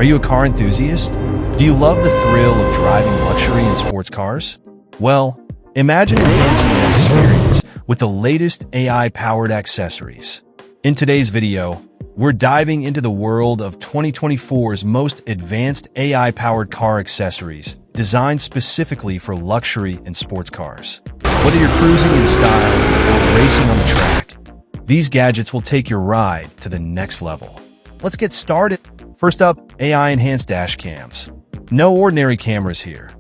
Are you a car enthusiast? Do you love the thrill of driving luxury and sports cars? Well, imagine enhancing that experience with the latest AI-powered accessories. In today's video, we're diving into the world of 2024's most advanced AI-powered car accessories designed specifically for luxury and sports cars. Whether you're cruising in style or racing on the track, these gadgets will take your ride to the next level. Let's get started. First up, AI-enhanced dash cams. No ordinary cameras here.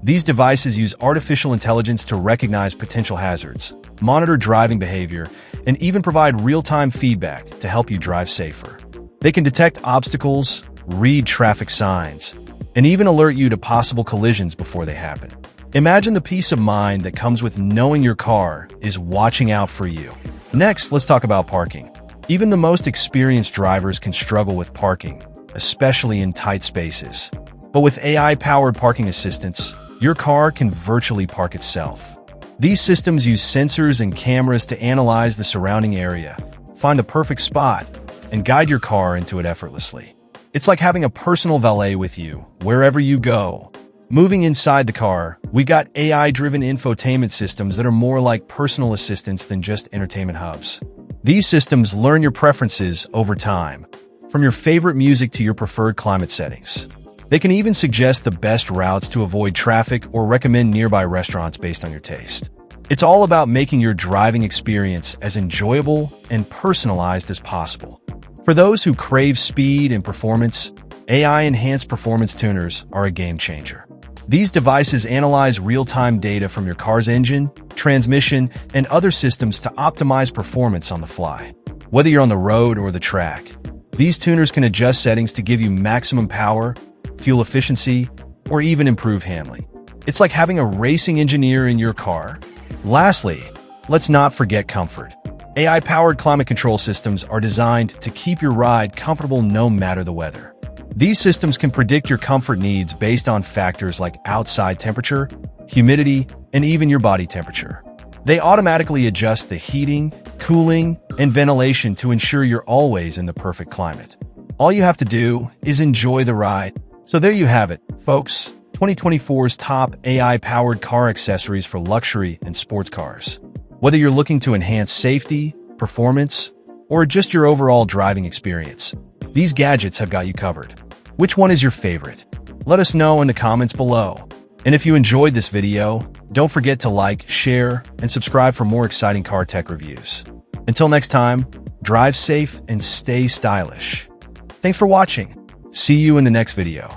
These devices use artificial intelligence to recognize potential hazards, monitor driving behavior, and even provide real-time feedback to help you drive safer. They can detect obstacles, read traffic signs, and even alert you to possible collisions before they happen. Imagine the peace of mind that comes with knowing your car is watching out for you. Next, let's talk about parking. Even the most experienced drivers can struggle with parking, especially in tight spaces. But with AI-powered parking assistance, your car can virtually park itself. These systems use sensors and cameras to analyze the surrounding area, find the perfect spot, and guide your car into it effortlessly. It's like having a personal valet with you wherever you go. Moving inside the car, we got AI-driven infotainment systems that are more like personal assistants than just entertainment hubs. These systems learn your preferences over time, from your favorite music to your preferred climate settings. They can even suggest the best routes to avoid traffic or recommend nearby restaurants based on your taste. It's all about making your driving experience as enjoyable and personalized as possible. For those who crave speed and performance, AI-enhanced performance tuners are a game changer. These devices analyze real-time data from your car's engine, transmission, and other systems to optimize performance on the fly. Whether you're on the road or the track, these tuners can adjust settings to give you maximum power, fuel efficiency, or even improve handling. It's like having a racing engineer in your car. Lastly, let's not forget comfort. AI-powered climate control systems are designed to keep your ride comfortable no matter the weather. These systems can predict your comfort needs based on factors like outside temperature, humidity, and even your body temperature. They automatically adjust the heating, cooling, and ventilation to ensure you're always in the perfect climate. All you have to do is enjoy the ride. So there you have it, folks. 2024's top AI-powered car accessories for luxury and sports cars. Whether you're looking to enhance safety, performance, or just your overall driving experience, these gadgets have got you covered. Which one is your favorite? Let us know in the comments below. And if you enjoyed this video, don't forget to like, share, and subscribe for more exciting car tech reviews. Until next time, drive safe and stay stylish. Thanks for watching. See you in the next video.